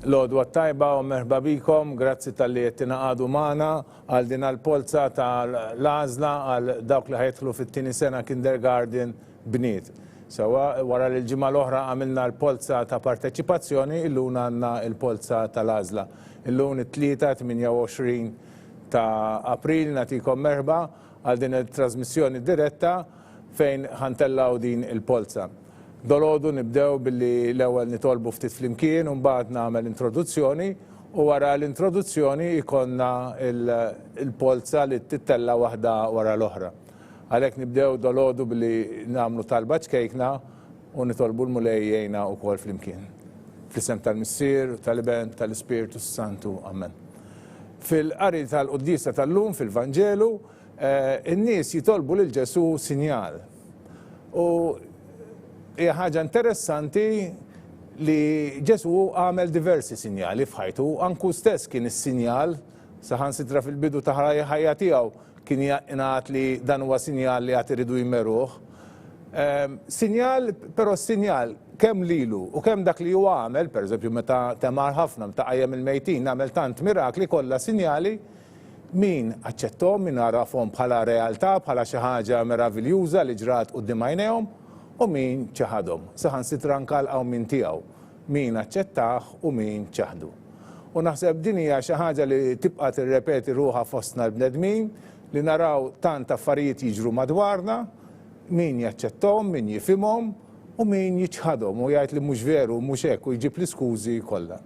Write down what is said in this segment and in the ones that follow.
L-għodwa tajba u merħba bikom, grazzi tal-li tinaqadu magħna għal din għal-polza tal-għażla għal dawk li ħajtħlu fit-tieni sena kindergarten bniet. Sewa wara li l-ġimgħa l-oħra għamilna l-polza ta' parteċipazzjoni, illum għandna l-polza tal-għażla. Illum it-tlieta 28 ta' April nagħtikom merħba għal din it-trasmissjoni diretta fejn ħantellaw din il-polza. Dolodu nibdew billi l-ewwel nitolbu ftit flimkien u mbagħad nagħmel introduzzjoni u wara l-introduzzjoni jkollna il-polza li tittella waħda wara l-oħra. Għalhekk nibdew dolodu billi nagħmlu talba ċkejkna u nitolbu l-mulejjejna wkoll flimkien. Fl-isem tal-Missier, tal-Ibn, tal-Ispiritu Santu. Amen. Fil-qari tal-Quddisa tal-lum fil-Vanġelu, in-nies jitolbu lil Ġesu sinjal. U hija ħaġa interessanti li Ġesu għamel diversi sinjali f'ħajtu, anku stess kien is-sinjal saħansitra fil-bidu ta' ħajja tiegħu kien jingħad li dan huwa sinjal li qed iridu jmerruh. Sinjal, però sinjal kemm lilu u kemm dak li huwa għamel, pereżempju meta temar ħafna meta qajjem il-mejtin għamel tant mirakli kollha sinjali min aċċettom, min arafhom bħala realtà, bħala xi ħaġa meraviljuża li ġrat quddiem għajnejhom u min ċaħadhom. Saħansitra anke l min tiegħu, min aċċettah u min ċaħdu. U naħseb din hija xi ħaġa li tibqa' tirrepeti ruħha fostna l-bnedmin li naraw tant affarijiet jiġru madwarna, min jaċċettom, min jifhimhom u min jiċħadhom u jgħid li mhux veru, mhux hekk u jġib l-iskużi kollha.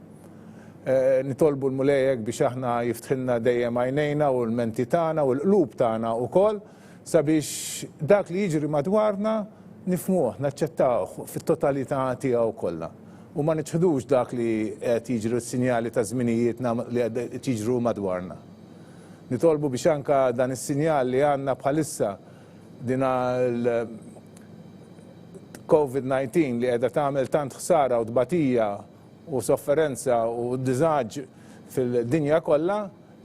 Nitolbu l-mulejjek biex aħna jiftħilna dejjem għajnejna u l-menti tagħna u l-qlub tagħna wkoll sabiex dak li jiġri madwarna nifhmuh, naċċettawh fit-totalità tiegħu kollha. U ma niċħdux dak li qed jiġru s-sinjali ta' żminijiet li qed jiġru madwarna. Nitolbu biex anke dan is-sinjal li għandna bħalissa din COVID-19 li qiegħda tagħmel tant ħsara u tbatija u sofferenza u diżaġġ fil-dinja kollha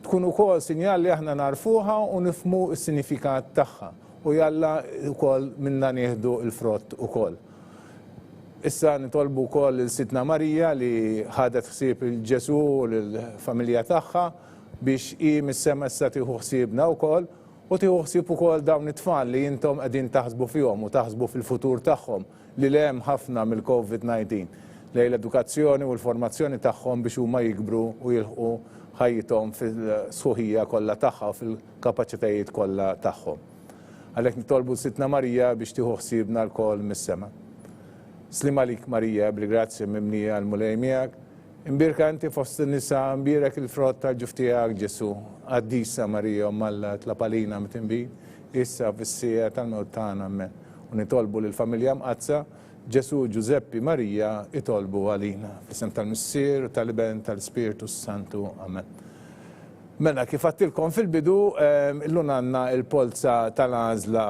tkun ukoll sinjal li aħna narfuha u nifhmu s-sinifikat tagħha u jalla ukoll minna nieħdu l-frott ukoll. Issa nitolbu wkoll il-Sitna Marija li ħadet ħsieb il-Ġesu u l-familja tagħha biex hi mis-sema issa tieħu ħsiebna wkoll u tieħu ħsieb ukoll dawn it-tfal li intom qegħdin taħsbu fihom u taħsbu fil-futur tagħhom li hemm ħafna mill-COVID-19 lejn l-edukazzjoni u l-formazzjoni tagħhom biex huma jikbru u jilħqu ħajjithom fil-sħuħija kollha tagħha u fil-kapaċitajiet kollha tagħhom. Għalhekk nitolbu s-Sitna Marija biex tieħu ħsiebna l-kol mis-sema. Slim għalik Marija, bil-grazzja mimnija għal-mulej miegħek. Imbirka inti fost in-nisa mbirek il-frott tal-ġuf tiegħek Ġesu. Qaddisa Marija Alla tlapalina mitinbin, issa fis-sija tal-mewt tagħna amen. U nitolbu lill-familja mqazza Ġesu Giuseppi Marija itolbu għalina. Fl-isem tal-Missier, tal-Ibn, tal-Ispiritu Santu. Amen. Mela, kif għattilkom fil-bidu, illum għandna il-polza tal-għażla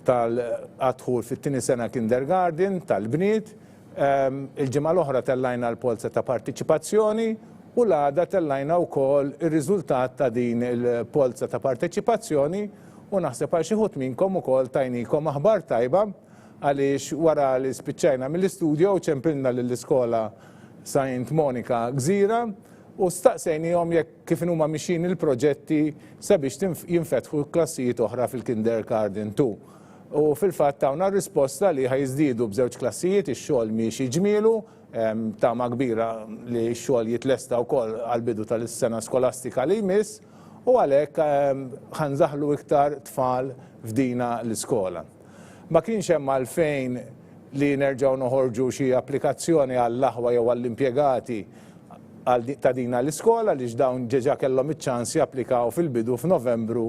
tal-għadħul fit-tieni sena kindergarten tal-bniet, il-ġimgħa l-oħra tellajna l-polza ta' partiċipazzjoni u l-għada tellajna wkoll ir-riżultat ta' din il-polza ta' partiċipazzjoni u naħseb għal xi ħud minnkom ukoll tajnikom aħbar tajba għaliex wara li spiċċajna mill-istudju u ċempilna lill-iskola Saint Monica Gżira u staqsejnihom jekk kif huma mixin il-proġetti sabiex jinfetħu klassijiet oħra fil-kindergarten 2. U fil-fatt tawna risposta li ħajżdiedu b'żewġ klassijiet ix-xogħol miexi ġmielu tama kbira li x-xogħol jitlesta wkoll għall-bidu tal-sena skolastika li jmiss u għalhekk ħanżaħlu iktar tfal f'dina l-iskola. Ma kienx hemm għalfejn li nerġgħu noħorġu xi applikazzjoni għall-aħwa jew għall-impjegati ta' dina l-iskola li dawn ġeġa kellhom iċ-ċans japplikaw fil-bidu f'Novembru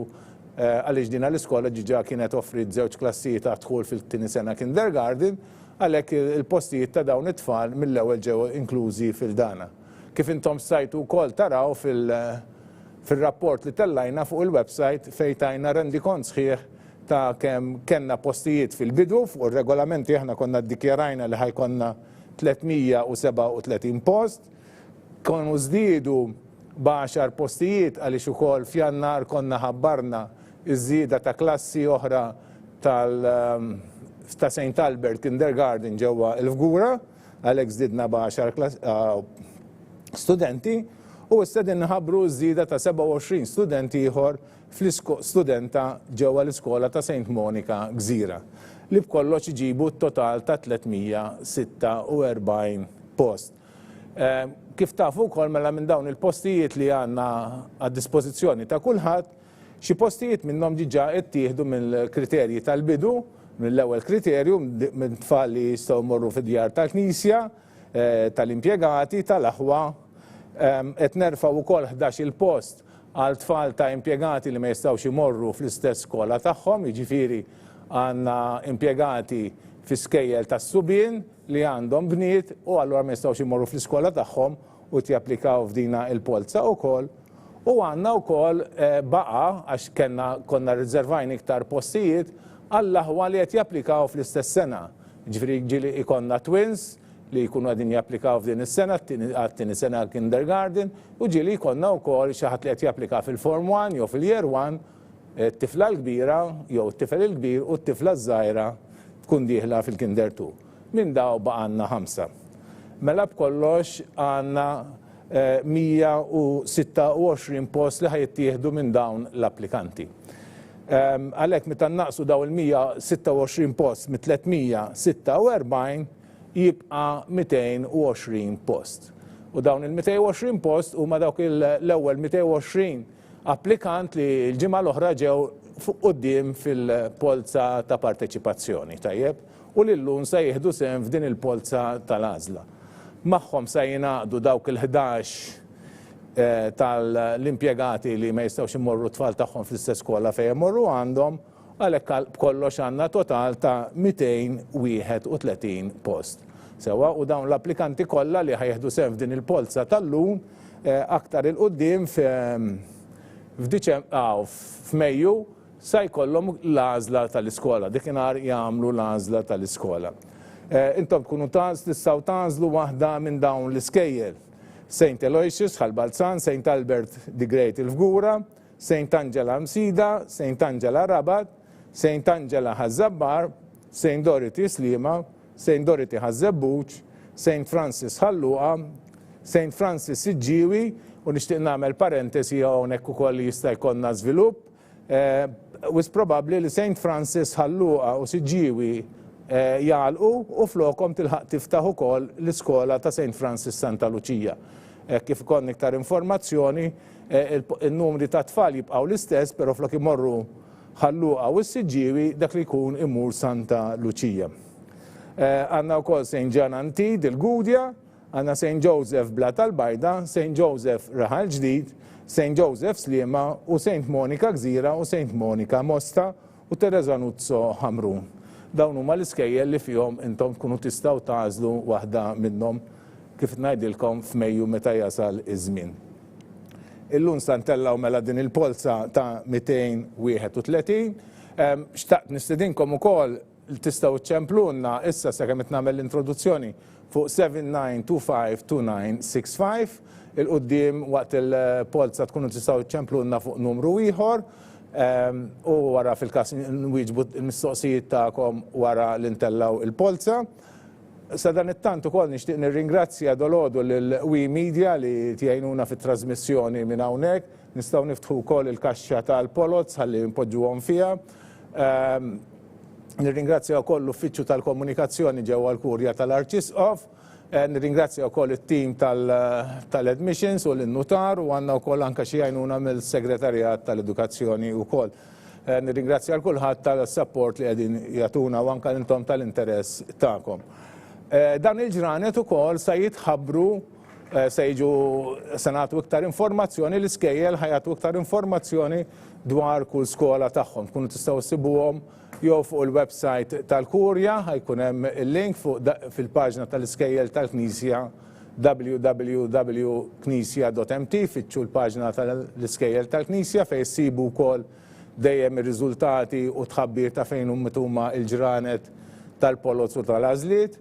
għaliex dina l-iskola ġiġa kienet offrit żewġ klassijiet ta' dħul fil-tieni sena kindergarten għalhekk il-postijiet ta' dawn it-tfal mill-ewwel ġew inklużi fil-dana. Kif intom stajtu wkoll taraw fil-rapport li tellajna fuq il-website fejn tajna rendikont sħiħ ta' kemm kellna postijiet fil-bidu fuq ir-regolamenti aħna konna ddikjarajna li ħajkonna 337 post, konu żdiedu b'10 postijiet għaliex ukoll f'Jannar konna ħabbarna iż-żieda ta' klassi oħra ta' St. Albert Kindergarten ġewwa l-Fgura, għalhekk żdidna b'10 studenti u issa din nħabbru żieda ta' 27 studenti ieħor studenta ġewwa l-iskola ta' St. Monica Gżira li b'kollox iġibu t-total ta' 346 post. Kif tafu wkoll mela minn dawn il-postijiet li għandna għad-dispożizzjoni ta' kulħadd, xi postijiet minnhom diġà ttieħdu mill-kriterji tal-bidu, mill-ewwel kriterju minn tfal li jistgħu jmorru fid-djar tal-Knisja, tal-impjegati, tal-aħwa, qed nerfgħu wkoll 11 il-post għal tfal ta' impjegati li ma jistgħux imorru fl-istess skola tagħhom, jiġifieri għandna impjegati fi skejjel tas-subien li għandhom bniet u allura ma jistgħux imorru fl-iskola tagħhom u japplikaw f'dina il-polza wkoll. U għandna wkoll baqa' għax konna riservajn iktar postijiet għall-aħwa li qed japplikaw fl-istess sena. Ġifieri ġieli ikonna twins li jkunu għadin japplikaw f'din is-sena, għat-tieni sena kindergarten, u ġieli jkollna wkoll xi ħadd li qed japplika fil-Form 1 jew fil-Year 1, t-tifla l-kbira jew t-tifel il-kbir u t-tifla żgħira tkun dieħla fil-Kinder 2. Minn daw baqgħanna 5. Mela b'kollox għandna 126 post li ħajjittieħdu minn dawn l-applikanti. Għalhekk meta naqsu daw il-126 post mit 346 jibqa' 220 post. U dawn il-220 post huma dawk l-ewwel 220 applikant li l-ġimgħa l-oħra ġew fuq quddiem fil-polza ta' parteċipazzjoni, tajjeb, u lillum se jieħdu sehem f'din il-polza tal-għażla. Magħhom se jingħaqdu dawk il-11 tal-impjegati li ma jistgħux imorru tfal tagħhom fl-istess skola fejn imorru għandhom, għalhekk kollox għandna total ta' 231 post. Sewa u dawn l-applikanti kollha li ħajjeħdu sehem f'din il-polza tal-lum aktar il-qudiem f'Mejju se jkollhom l-għażla tal-iskola, dikinhar jagħmlu l-għażla tal-iskola. Intom tkunu tistgħu tagħżlu waħda minn dawn l-iskejjel. St. Aloysius ħal-Balzan, St. Albert the Great il-Fgura, St. Angela Msida, St. Angela Rabat, St. Angela ħaż-Żabbar, St. Dorothy Slima, St. Dorothy ħaż-Żebbuċ, St. Francis ħalluqa, St. Francis Siġġiewi, u nixtieq nagħmel parentesi hawnhekk ukoll li jista' jkollna żvilupp. Wis probabbli li St. Francis ħalluqa u Siġġiewi jagħlqu u flokhom tilħaq tiftaħ ukoll l-iskola ta' St. Francis Santa Lucia. Kif ikoll iktar informazzjoni, in-numri ta' tfal jibqgħu l-istess, però flok imorru ħalluqa u Siġġiewi dak li jkun imur Santa Lucia. Għandna wkoll St. John Antid il-Gudja, għandna St. Joseph Bla tal-Bajda, St. Joseph Raħal Ġdid, St. Joseph Sliema u St. Monica Gżira u St. Monica Mosta u Teresa Nuzzo Ħamrun. Dawn huma l-iskejjel li fihom intom tkunu tistgħu tagħżlu waħda minnhom kif ngħidilkom f'Mejju meta jasal iż-żmien. Illum se ntellaw mela din il-polza ta' 231. Xtaqt nistedinkom ukoll tistgħu ċemplunna issa sakemm qed nagħmel l-introduzzjoni fuq 79252965 il-qudiem waqt il-polza tkunu tistgħu ċemplunna fuq numru ieħor u wara fil-każ nwieġbu l-mistoqsijiet tagħkom wara l-intellaw il-polza. Sa dan it-tant ukoll nixtieq nirringrazzja dolodu lil-We Media li tgħinuna fit-trasmissjoni minn hawnhekk. Nistgħu niftħu wkoll il-kaxxa tal-polots ħalli npoġġuhom fiha. Nirringrazzja wkoll l-Uffiċċju tal-Komunikazzjoni ġewwa l-Kurja tal-Arċisqof. Nirringrazzja wkoll it-tim tal-Admissions u l-Notar u għandna wkoll anke xi għajnuna mill-Segretarjat tal-Edukazzjoni wkoll. Nirringrazzja l kulħadd tal-support li qegħdin jagħtuna u anke intom tal-interess tagħkom. Dan il-ġranet ukoll se jitħabbru se jiġu se nagħtu iktar informazzjoni l-iskejjel ħajatu iktar informazzjoni dwar kull skola tagħhom. Tkunu tistgħu ssibuhom jew fuq il-website tal-Kurja, ħajkun hemm il-link fil-paġna tal-iskejjel tal-Knisja www.knisja.mt, fitxu l-paġna tal-iskejjel tal-Knisja fejn issibu wkoll dejjem ir-riżultati u tħabbir ta' fejn huma il-ġranet tal-polots u tal-għażliet,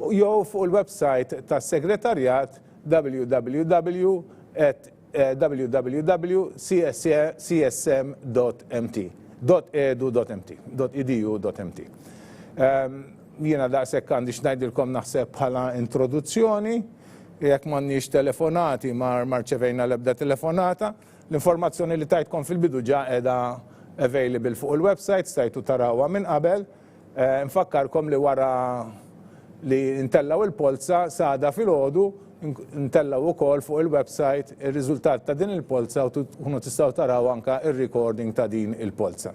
jew fuq il-website tas-Segretarjat www.csm.mt. .edu.mt. Jiena daqshekk għandi x'ngħidilkom naħseb bħala introduzzjoni. jekk m'għandniex telefonati ma rċevejna l-ebda telefonata, l-informazzjoni li tajtkom fil-bidu ġa qiegħda available fuq il-website, stajtu tarawha minn qabel. Nfakkarkom li wara li ntellaw il-polza sada filgħodu ntellaw ukoll fuq il-website ir-riżultat ta' din il-polza u tkunu tistgħu taraw anke ir-recording ta' din il-polza.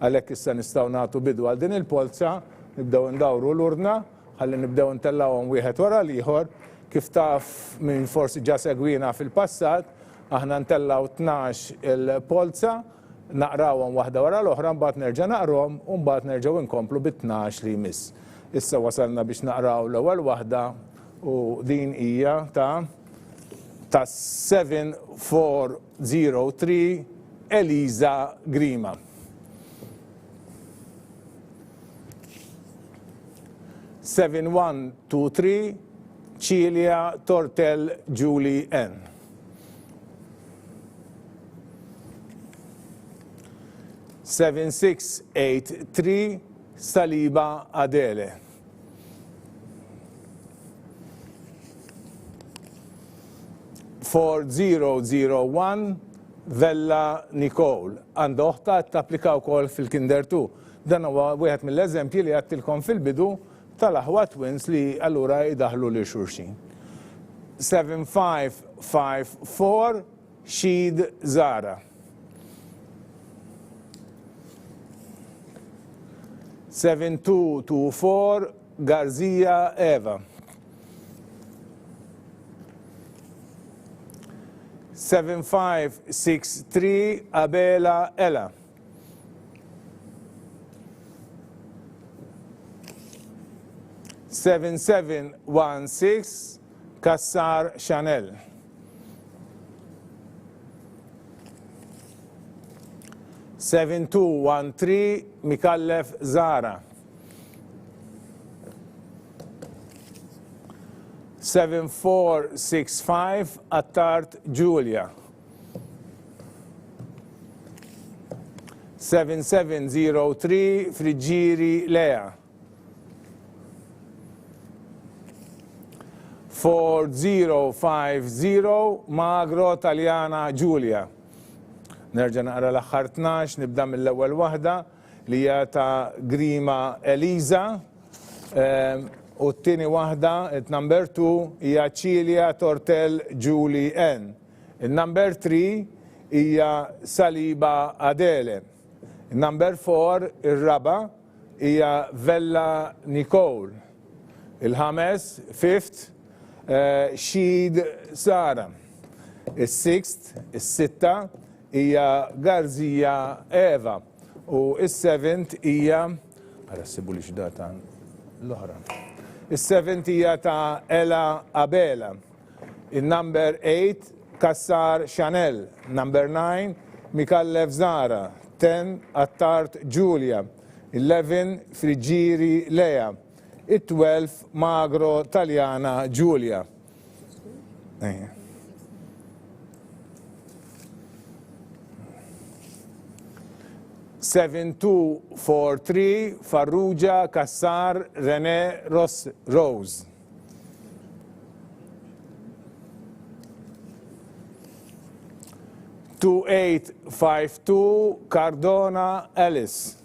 Għalhekk issa nistgħu nagħtu bidu għal din il-polza, nibdew ndawru l-urna, ħalli nibdew ntellawhom wieħed wara l-ieħor. Kif taf minn forsi ġa segwina fil-passat, aħna ntellaw 12 il-polza, naqrawhom waħda wara l-oħra, mbagħad nerġa' naqrawhom u mbagħad nerġgħu nkomplu bit-12 li jmiss. Issa wasalna biex naqraw l-ewwel waħda u din hija ta' 7403 Eliza Grima. 7123 Cilia Tortel Julie N. 7683 Saliba Adele. 4001 Vella Nicole. Għandu oħta t-applikaw kol fil-Kinder 2. Dan huwa wieħed mill-eżempji li għattilkom fil-bidu tal-aħwa twins li allura jidaħlu li xurxin. 7554 Shid Zara. 7224 Garzia Eva. 7563 Abela Ella. 7716 Kassar Chanel. 7213 Mikallef Zara. 7465 Attart Julia. 7703 Friggiri Lea. 4050 Magro Taljana Giulia. Nerġa' naqra l-aħħar 12, nibda mill-ewwel waħda li hija ta' Grima Eliza. U t-tieni waħda, it-number 2, hija Cilia Tortel Julie N. Il-number 3 hija Saliba Adele. Il-number 4, ir-raba, hija Vella Nicole. Il-ħames, fifth, Shid Sara. Il-sixth, is-sitta, hija Garzia Eva. U il-seventh hija, għara s-sibu li xdata l-oħra. Il-seventh hija ta' Ella Abela. Il-number 8, Kassar Chanel. Number 9, Mikallef Zara. 10, Attart Giulia. 11, Friggiri Lea. Il-12, Magro Taljana Giulia. 7243 Farrugia Kassar René Rose. 2852 Cardona Ellis.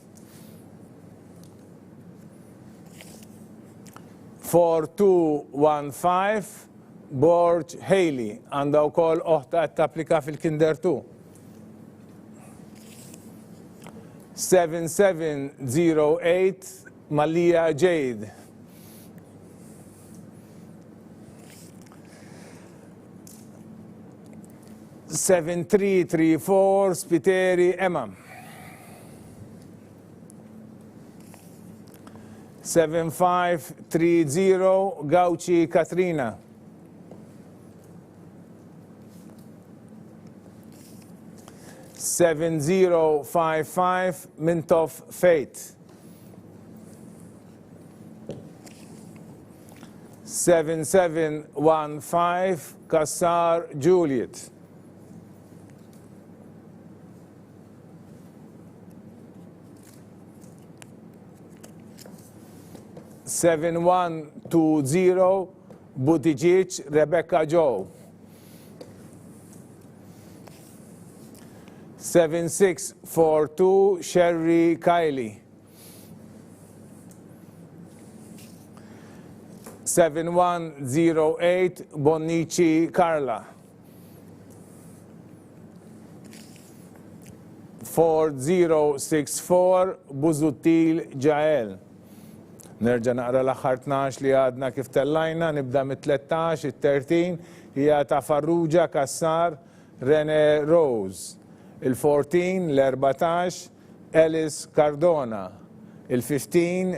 4215 Borg Haley. Għandha wkoll oħta tapplika fil-Kinder 2. 7708 Malia Jade. 7334 Spiteri Emma. 7530 Gauci Katrina. 7055 Mintoff Fate. 7715 Kassar Juliet. 7120 Buttigieg Rebecca Jo. 7642 Sherry Kylie. 7108 Bonnici Carla. 4064 Buzuttil Jael. Nerġa' naqra l-aħħar 12 li għadna kif tellajna, nibda mit-13, it-13 hija ta' Farrugia Kassar Rene Rose. Il-14, l-14 Alice Cardona. Il-15,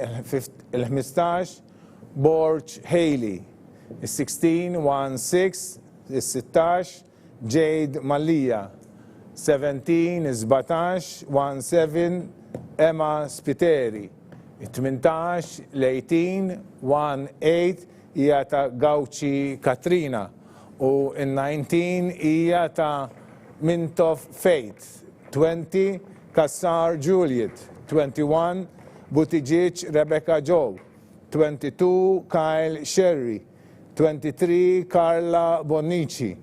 il-15 Borch Haley. Il-16, 16, il-16 Jade Mallia. 17, 17, 17 Emma Spiteri. Il-18, l-18, 18 hija ta' Gauci Katrina. U il-19 hija ta' Mintoff Faith. 20, Kassar Juliet. 21, Buttigieg Rebecca Jo. 22, Kyle Sherry. 23, Carla Bonnici.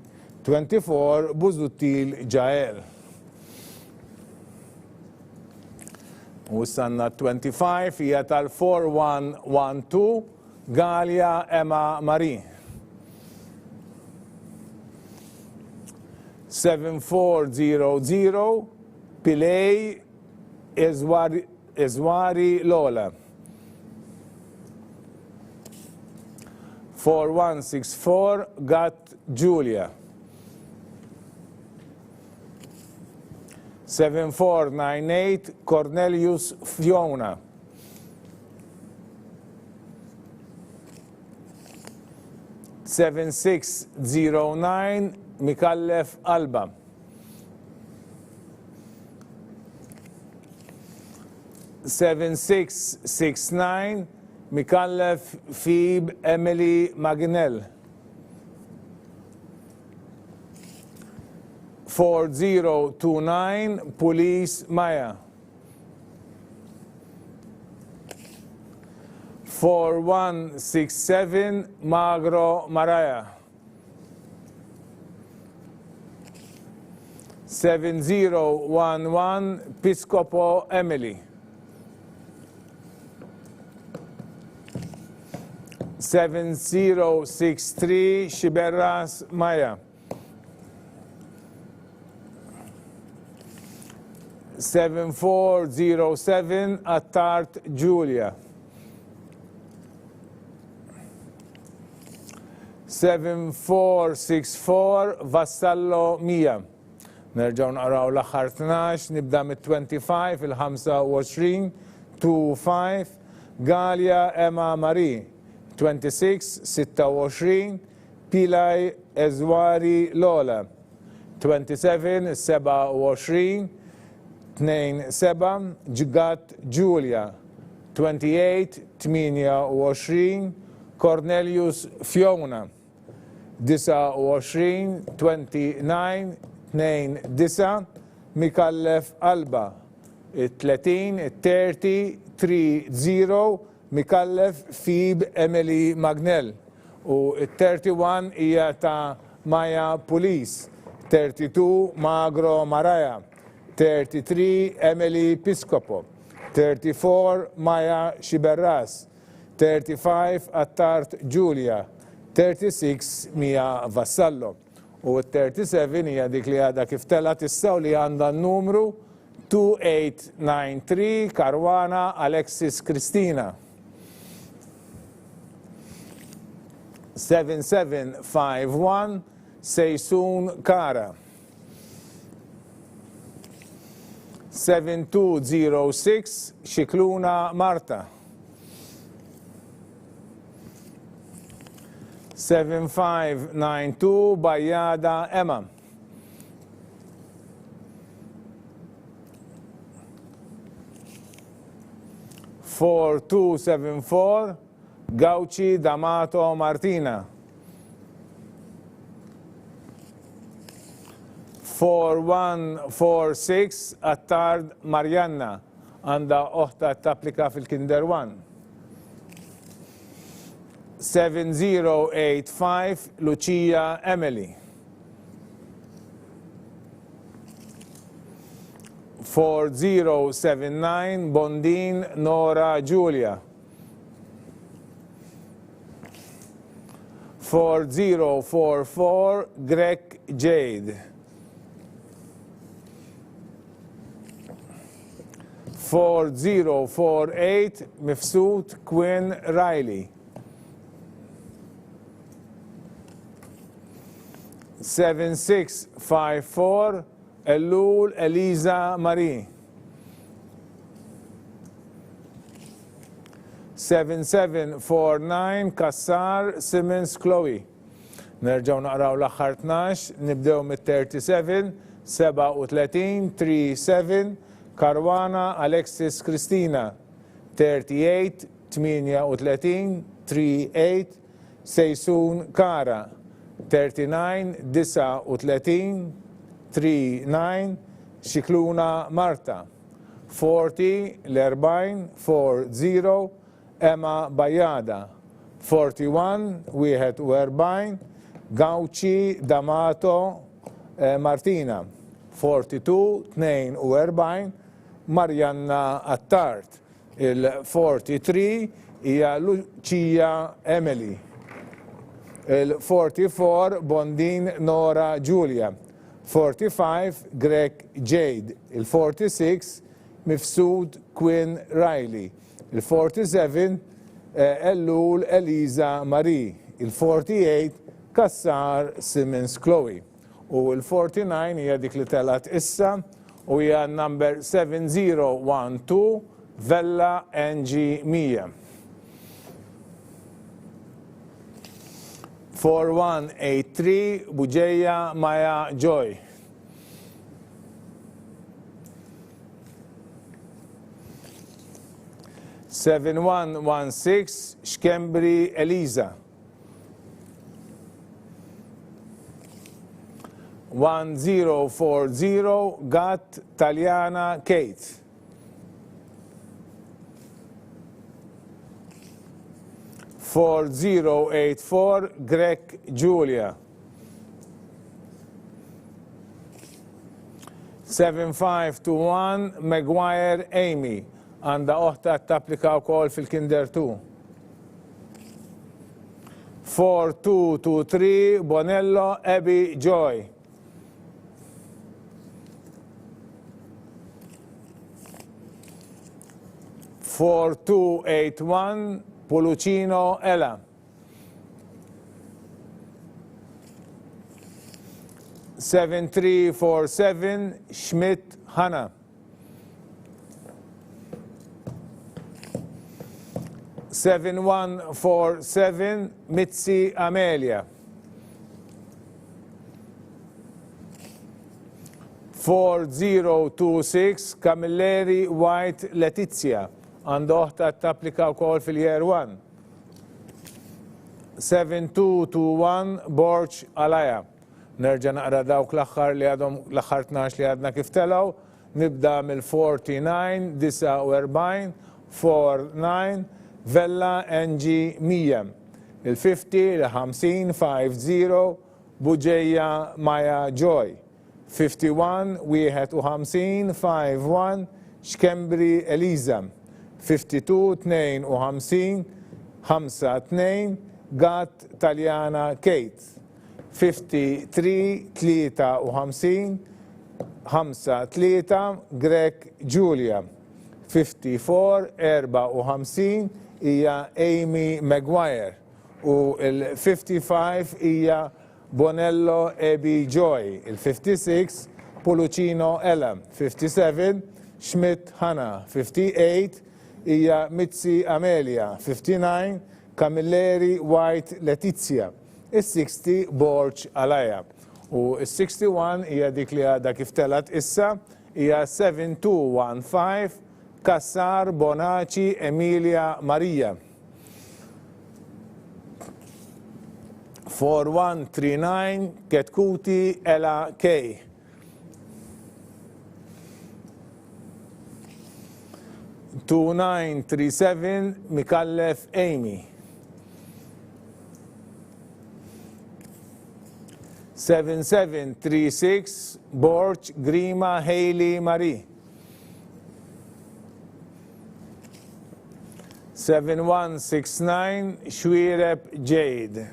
24, Buzuttil Jael. U sanna 25 hija tal-4112 Galia Emma Marie. 7400 Pilei Ezwari Lola. 4164 Gat Julia. 7498 Cornelius Fiona. 7609 Mikallef Alba. 7669 Mikallef Fib Emily Magnell. 4029 Police Maya. 4167 Magro Maraya. 7011 Piscopo Emily. 7063 Shiberras Maya. 7407 Attart Julia. 7464 Vassallo Mia. Nerġaw naqraw l-aħħar 12, nibda mit-25, il-25, 25, Galia Emma Marie. 26, 26, Pilai Ezwari Lola. 27, 27, 27, Ġgat Julia. 28, 28, Cornelius Fiona. 29, 29, 29, Mikallef Alba. 30, 30, 30, Mikallef Fib Emily Magnell. U 31 hija ta' Maya Police. 32 Magro Maraya. 33 Emily Piscopo. 34 Maya Shiberras. 35 Attart Julia. 36 Mia Vassallo. U 37 hija dik li għadha kif tella tissaw li għandha n-numru 2893 Karwana Alexis Kristina. 7751 Sejsun Kara. 7206 Xikluna Marta. 7592 Bajada Emma. 4274 Gauci D'Amato Martina. 4146 Attard Marianna. Għanda oħta tapplika fil-Kinder 1. 7085 Lucia Emily. 4079 Bondin Nora Julia. 4044 Greg Jade. 4048 Mifsud Quinn Riley. 7654 Elul Eliza Marie. 7749 Kassar Simmons Chloe. Nerġaw naqraw l-aħħar 12, nibdew mit-37, 37 37 Karwana Alexis Christina. 38 38 38 Sejsun Kara. 39 39 39 Xikluna Marta. 40 l-40 40 Emma Bajada. 41 41 Gauci D'Amato Martina. 42 42 Marianna Attart. Il-43 hija Lucia Emily. Il-44 Bondin Nora Julia. 45 Greg Jade. Il-46 Mifsud Quinn Riley. Il-47 Elul Eliza Marie. Il-48 Kassar Simmons Chloe. U il-49 hija dik li telat issa u hija number 7012 Vella NG 100. 4183 Buġeja Maja Joy. 7116 Xkembri Eliza. 1040 Gat Taljana Kate. 4084 Greg Julia. 7521 Maguire Amy. Għanda oħta tapplika wkoll fil-Kinder 2. 4223 Bonello Abby Joy. 4281 Polucino Ella. 7347 Schmidt Hannah. 7147 Mitzi Amelia. 4026 Camilleri White Letizia. Għandoħta t-applika wkoll fil-Year 1. 7221 Borch Alaya. Nerġa' naqra dawk l-aħħar li għadhom l-aħħar 12 li għadna kif telgħu. Nibda mill-49 49 49 Vella NG 100. Il-50 l-50 50 Buġeja Maja Joy. 51 51 51 Xkembri Eliza. 52 52 52 Gat Taljana Kate. 53 53 53 Greg Julia. 54 54 hija Amy Maguire u il-55 hija Bonello Abby Joy. Il-56 Polucino Ella. 57 Schmidt Hannah. 58 hija Mitzi Amelia. 59 Camilleri White Letizia. Il-60 Borch Alaya. U il-61 hija dik li għadha kif telat issa hija 7215 Kassar Bonaci Emilia Maria. 4139 Ketkuti Ella K. 2937 Mikallef Amy. 7736 Borch Grima Haley Marie. 7169 Shwirep Jade.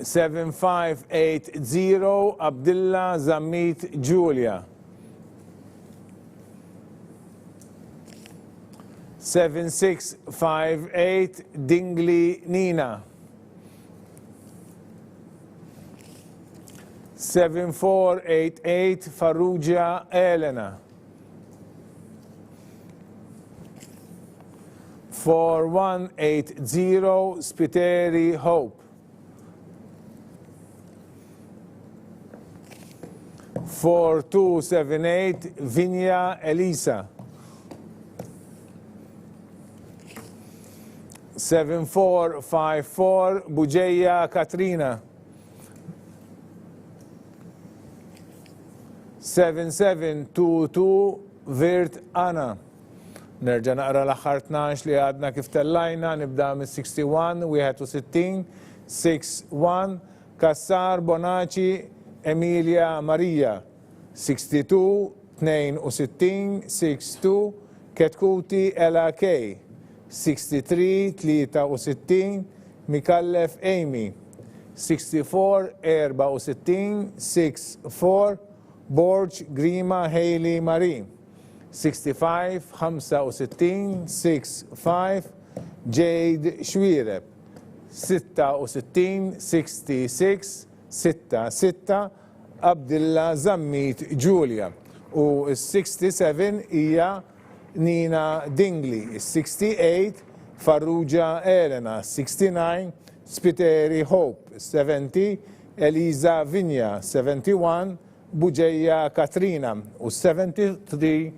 7580 Abdullah Zamit Julia. 7658 Dingley Nina. 7488 Faruja Elena. 4180 Spiteri Hope. 4278 Vinya Elisa. 7454 Bujeya Katrina. 7722 Virt Anna. Nerġa' naqra l-aħħar 12 li għadna kif tellajna, nibda mis-61, 61, 61, Kassar Bonaci Emilia Maria, 62, 62, 62, Ketkuti Ella K, 63, 63, Mikallef Amy, 64, 64, 64, Borch Grima Haley Marie, 65, 65, 65, Jade Shwirep, 66, 66, 66, Abdullah Zammit Julia. U 67 hija Nina Dingley, 68 Farrugia Elena, 69 Spiteri Hope, 70 Eliza Vinja, 71 Bujeja Katrina u 72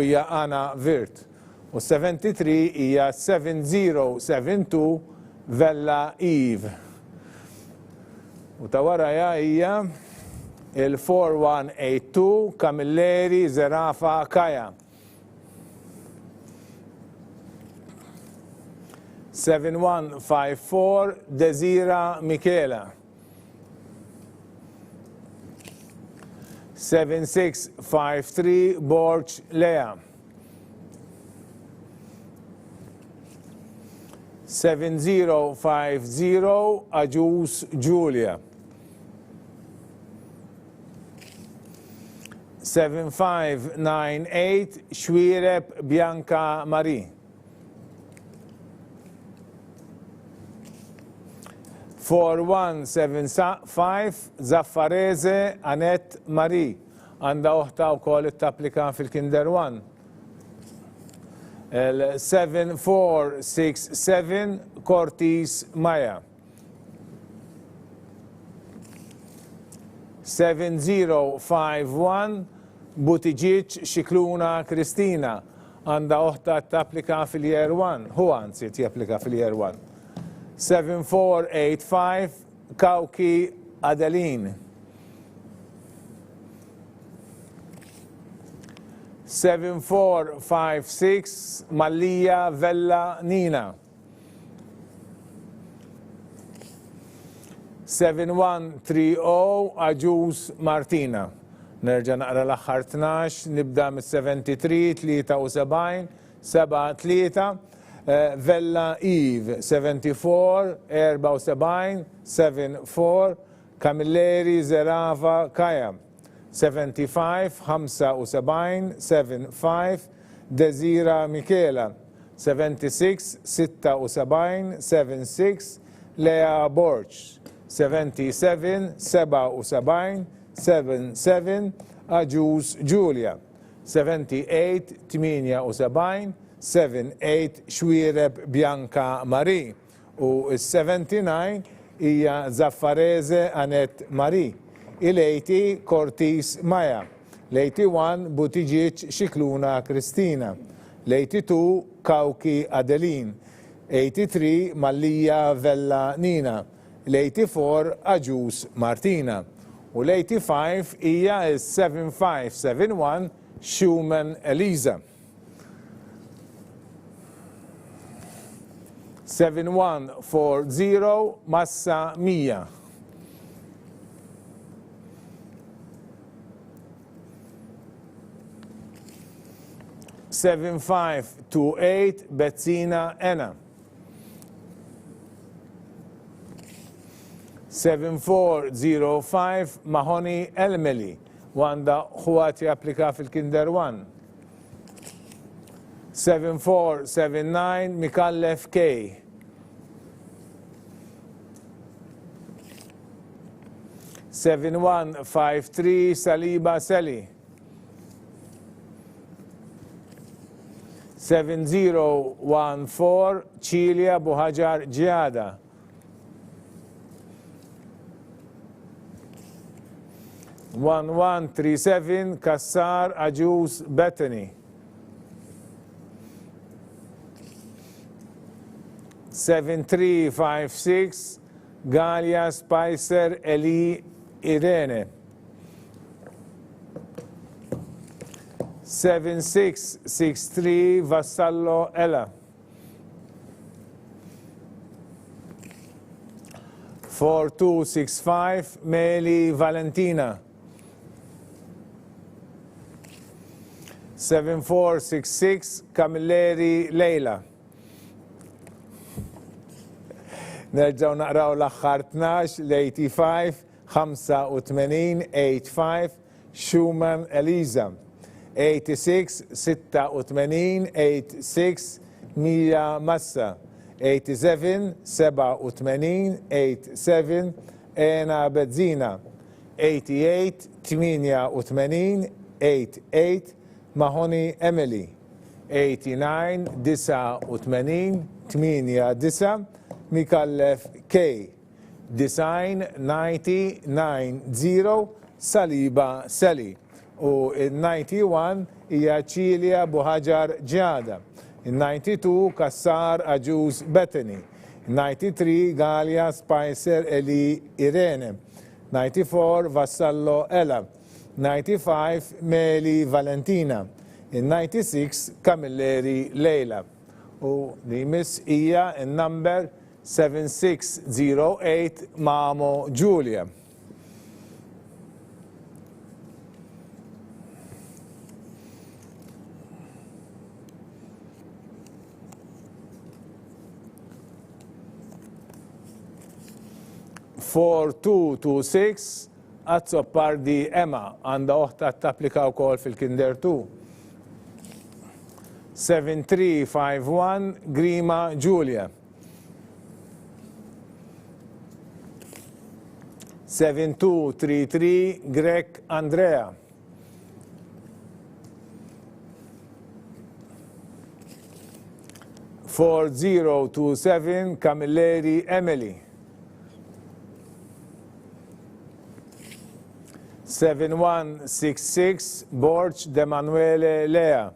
hija Anna Virt u 73 hija 7072 Vella Eve. U ta' wara hija il-4182 Camilleri Zerafa Kaja. 7154 Desira Michela. 7653 Borch Lea. 7050 Ajus Julia. 7598 Shwirep Bianca Marie. 4175 Zaffarese Annette Marie. Għanda uħta wkoll tapplika fil-Kinder 1. 7467 Cortis Maja. 7051 Butiġiċ Xikluna Kristina. Għanda uħta tapplika fil-Year 1. Hu għansi japplika fil-Year 1. 7485 Kauki Adeline. 7456 Mallia Vella Nina. 7130 Ajus Martina. Nerġa' naqra l-aħħar 12, nibda mis-73, 73, 73, Vella Eve, 74, 74, 74, Camilleri Zerava Kaja, 75, 75, 75, Desira Michela, 76, 76, 76, Lea Borch, 77, 77, 77, Ajus Julia, 78, 78, 78 Shwirep Bianca Marie u 79 hija Zaffarese Annette Marie. Il-80 Cortis Maja. L-81 Butiġiċ Xikluna Kristina. L-82 Kauki Adeline. 83 Mallia Vella Nina. L-84 Ajus Martina. U l-85 hija 7571 Schumann Eliza. 7140 massa 100. Seven five two eight Betsina Enna. 7405 Mahoney Elmeli wanda ħuati applika fil-Kinder 1. 7479 Mikallef K. 7153 Saliba Seli. 7014 Cilia Buhajar Giada. 1137 Kassar Ajuz Bethany. 7356 Galia Spicer Eli Irene. 7663 Vassallo Ella. 4265 Meli Valentina. 7466 Camilleri Leila. Nerġaw naqraw l-axħar 12 l-85 85 85 Schumann Eliza. 86 86 86 Mia Massa. 87 87 87 Ena Bedzina. 88 88 88 Mahoney Emily. 89 89 89 Mikallef K. Design 90 90 Saliba Seli. U il-91 hija Cilia Buhajar Ġada. Il-92 Kassar Ajuz Bethany. Il-93 Galia Spicer Eli Irene. 94 Vassallo Ella. 95 Meli Valentina. Il-96 Camilleri Leila. U li miss hija il-number 7608 Mamo Giulia. For 226 Azzopardi Emma għanda oħta t-applika wkoll fil-Kinder 2. 7351 Grima Giulia. 7233 Grek Andrea. 4027 Camilleri Emily. 7166 Borch de Manuele Lea.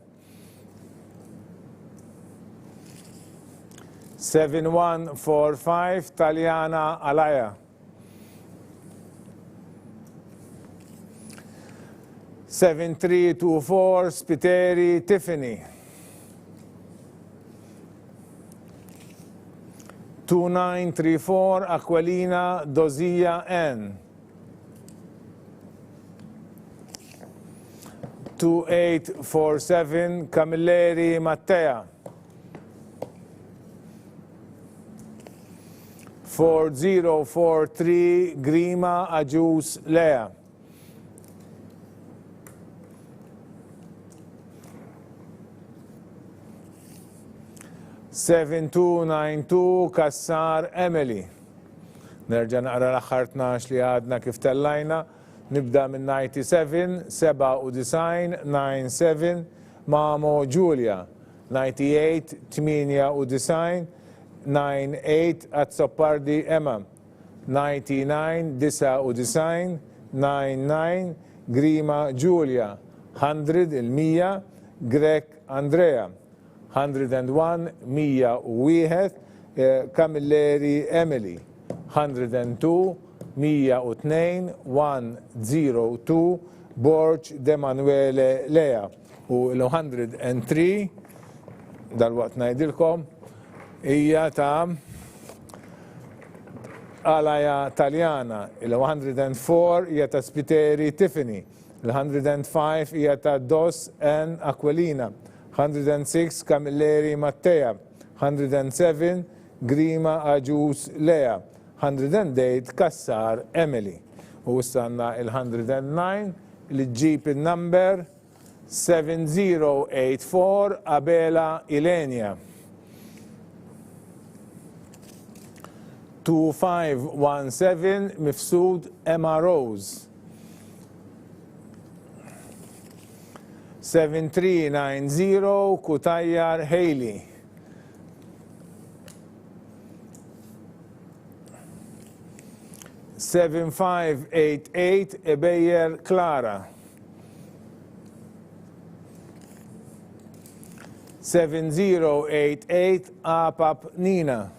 7145 Taliana Alaya. 7324 Spiteri Tiffany. 2934 Aquilina Dozia N. 2847 Camilleri Mattea. 4043 Grima Ajus Lea. 7292 Kassar Emily. Nerġa' naqra l-aħħar 12 li għadna kif tellajna. Nibda minn 97, 97, 97 Mamo Giulia. 98, 98, 98 Azzopardi Emma. 99, 99, 99 Grima Giulia. 100 il-100 Grek Andrea. 101 101 Camilleri Emily. 102 102 102 Borch de Manuele Lea. U l-103 dal-waqt ngħidilkom hija ta' Alaja Taljana, il-104 hija ta' Spiteri Tiffany, il-105 hija ta' Dos N. Aquilina, 106 Camilleri Mattea, 107 Grima Aġus Lea, 108 Kassar Emily. U stanna il-109 li ġib il-number 7084 Abela Ilenia. 2517 Mifsud Emma Rose. 7390 Kutayyar Haley. 7588 Ebeyer Clara. 7088 Apap Nina.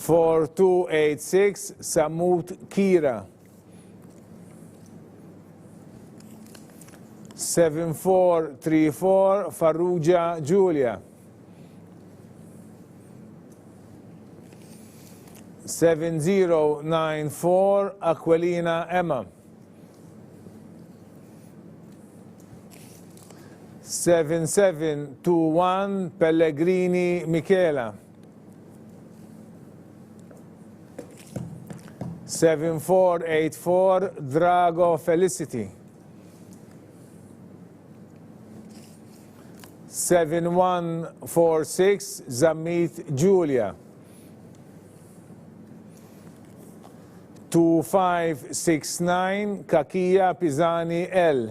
4286 Samut Kira. 7434 Farrugia Julia. 7094 Aquilina Emma. 7721 Pellegrini Michela. 7484 Drago Felicity. 7146 Zamit Julia. 2569 Kakia Pisani L.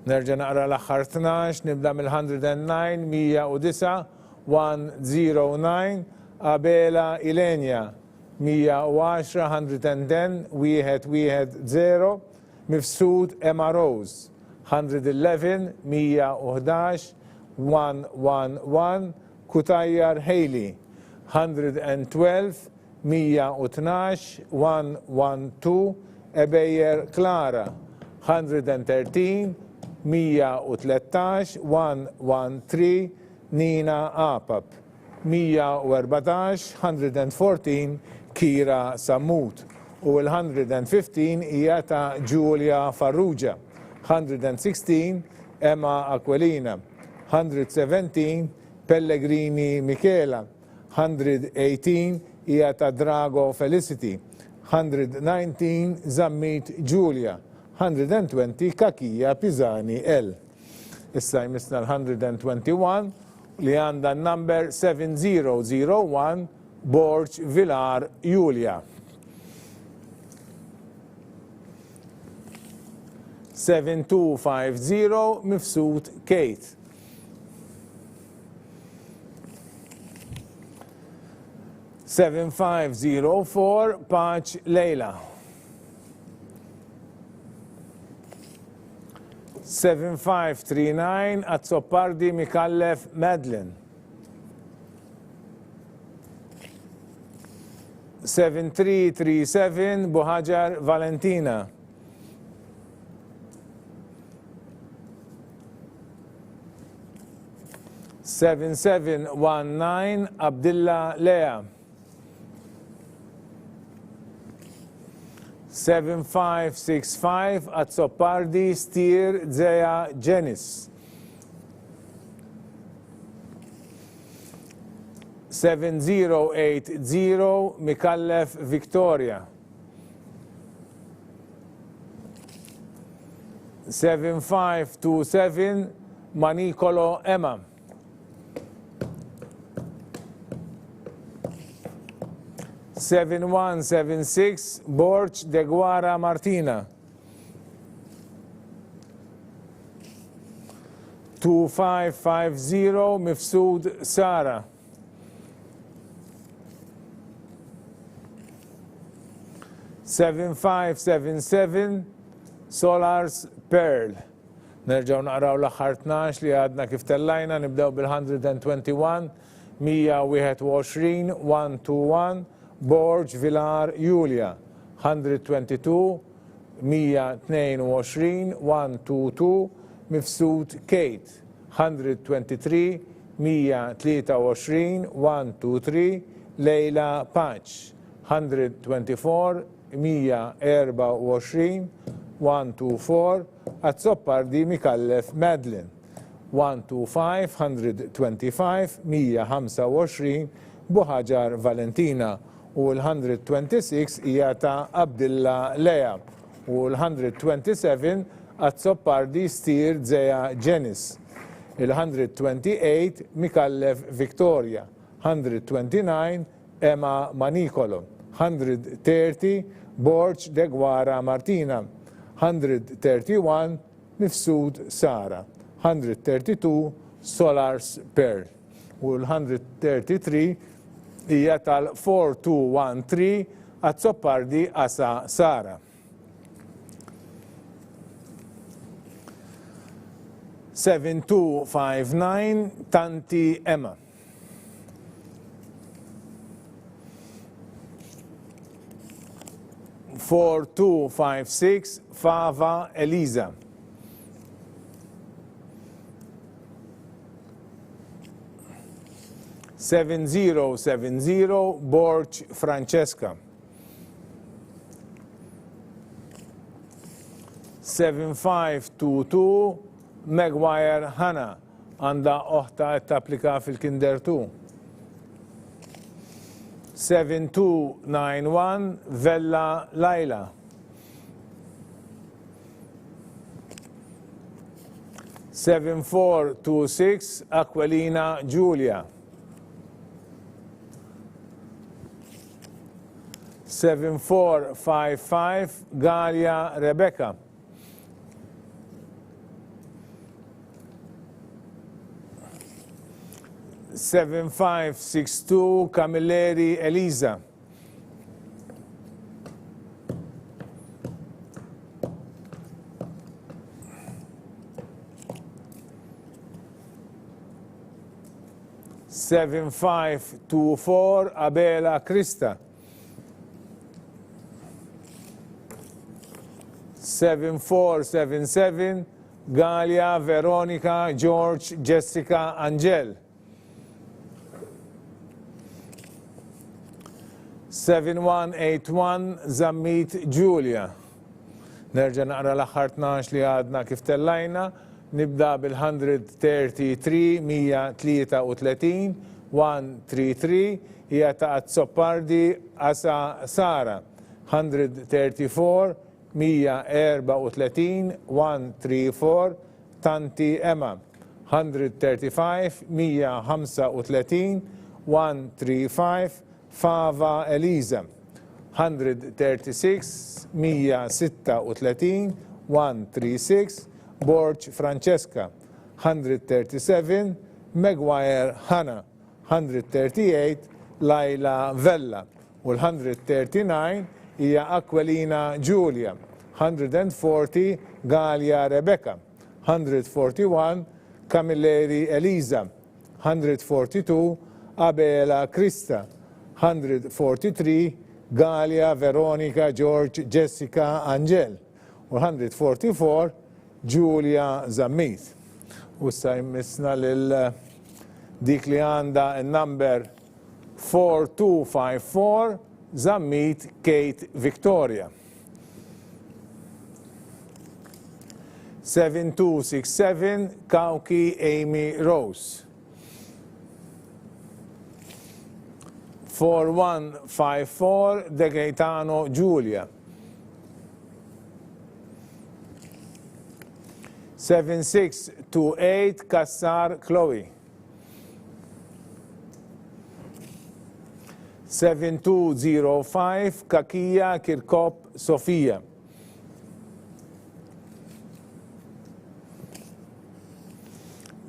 Nerġa' naqra l-aħħar 12, nibda mill-109, 109, 109 Abela Ilenia. 110, 110, 110 Mifsud Emma Rose. 111, 111 111 Kutayyar Haley. 112 112 112 Ebeyer Clara. 113 113 113 Nina Apap. 114 114 Kira Samut. U l-115 hija ta' Julia Farrugia. 116 Emma Aquilina. 117 Pellegrini Michela. 118 hija ta' Drago Felicity. 119 Zammit Julia. 120 Kakia Pisani L. Issa jmissna l-121 li għanda number 7001 Borg Vilar Julia. 7250 Mifsud Kate. 7504 Paċ Leila. 7539 Azzopardi Mikallef Madeline. 7337 Buhajar Valentina. 7719 Abdillah Lea. 7565 Azzopardi Stier Zea Jenis. 7080 Mikallef Victoria. 7527 Manicolo Emma. 7176 Borch de Guara Martina. 2550 Mifsud Sara. 7577 Solars Pearl. Nerġaw naqraw l-aħħar 12 li għadna kif tellajna, nibdew bil-121 121 121 Borg Vilar Julia. 122 122 122 Mifsud Kate. 123 123 123 Lejla Paċ 124 124 124 Azzoppardi Mikallef Madeline 125 125 125 Buħaġar Valentina u l-126 hija ta' Abdilla Lea u l-127 Azzoppardi Stier Zeja Jenis. Il-128 Mikallef Victoria, 129 Emma Manicolo, 130 Borċ de Guara Martina, 131 Mifsud Sara, 132 Solars Pearl u l-133 hija tal-4213 Azzoppardi Asa Sara. 7259 Tanti Emma. 4256 Fava Eliza. 7070 Borċ Francesca. 7522 Maguire Hanna għanda oħta tapplika fil-Kinder 2. 7291 Vella Laila. 7426 Aquilina Giulia. 7455 Galia Rebecca. 7562 Camilleri Eliza. 7524 Abela Krista. 7477 Galia Veronica George Jessica Angel. 7181 Zammit Julia. Nerġa' naqra l-aħħar 12 li għadna kif tellajna. Nibda bil-133 133 133 hija ta' Azzoppardi Asa Sara. 134 134 134 Tanti Emma. 135 135 135 Fava Eliza. 136 136 136 Borċ Francesca. 137 Maguire Hanna. 138 Laila Vella. U l-139 hija Aquilina Giulia. 140 Galia Rebecca. 141 Camilleri Eliza. 142 Abela Krista. 143 Galia Veronica George Jessica Angel. U 144 Giulia Zammit. U issa jmissna lil dik li għanda n-number 4254 Zammit Kate Victoria. 7267 Kauki Amy Rose. 4154 De Gaetano Giulia. 7628 Kassar Chloe. 7205 Kakia Kirkop Sofia.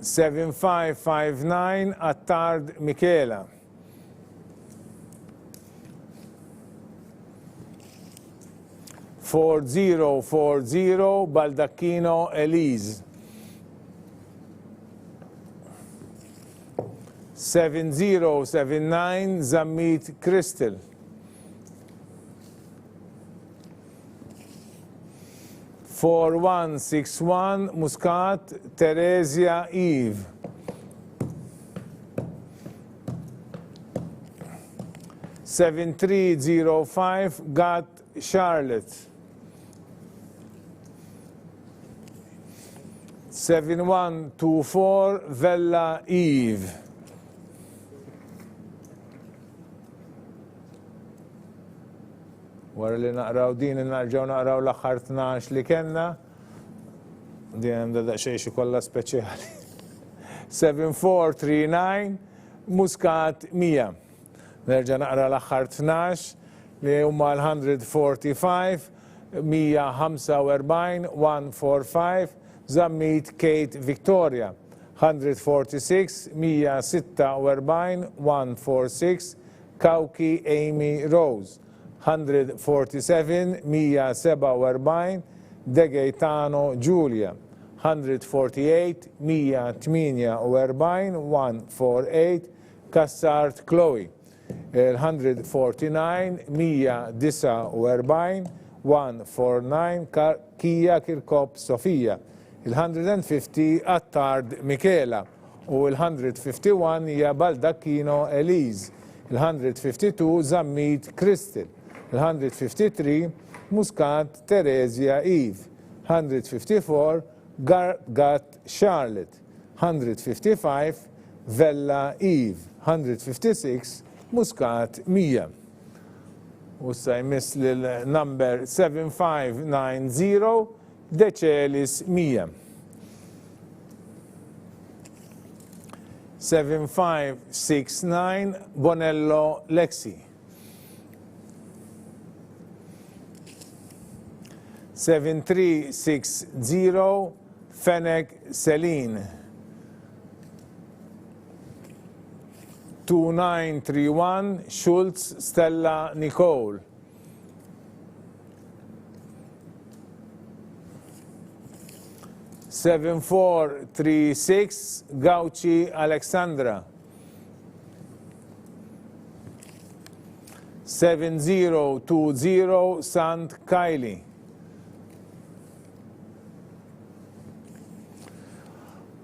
7559 Attard Michela. 4040 Baldacchino Elise. 7079 Zammit Crystal. 40 4161 Muscat Teresia Eve. 7305 Got Charlotte. 7124 Vella Eve. Wara li naqraw din narġaw naqraw l-aħħar 12 li kellna. Din għandha daqsxejn xi kollha speċjali. 7439 Muscat 100. Nerġa' naqra l-aħħar 12 li huma l-145 145 145 Zammit Kate Victoria. 146 146 146 Kauki Amy Rose. 147 147 De Gaetano Giulia. 148 148 148 Cassart Chloe. 149 149 149 Kia Kirkop Sofia. Il-150 Attard Michela u il-151 hija Baldacchino Elise. Il-152 Zammit Crystal. Il-153 Muscat Teresia Eve. 154 Got Charlotte. 155 Vella Eve. 156 Muscat 100. U sa jmiss l-number 7590 De Celis 100. 7569 Bonello Lexi. 7360 Fennec Celine. 2931 Schultz Stella Nicole. 7436 Gauci Alexandra. 7020 Sant Kylie.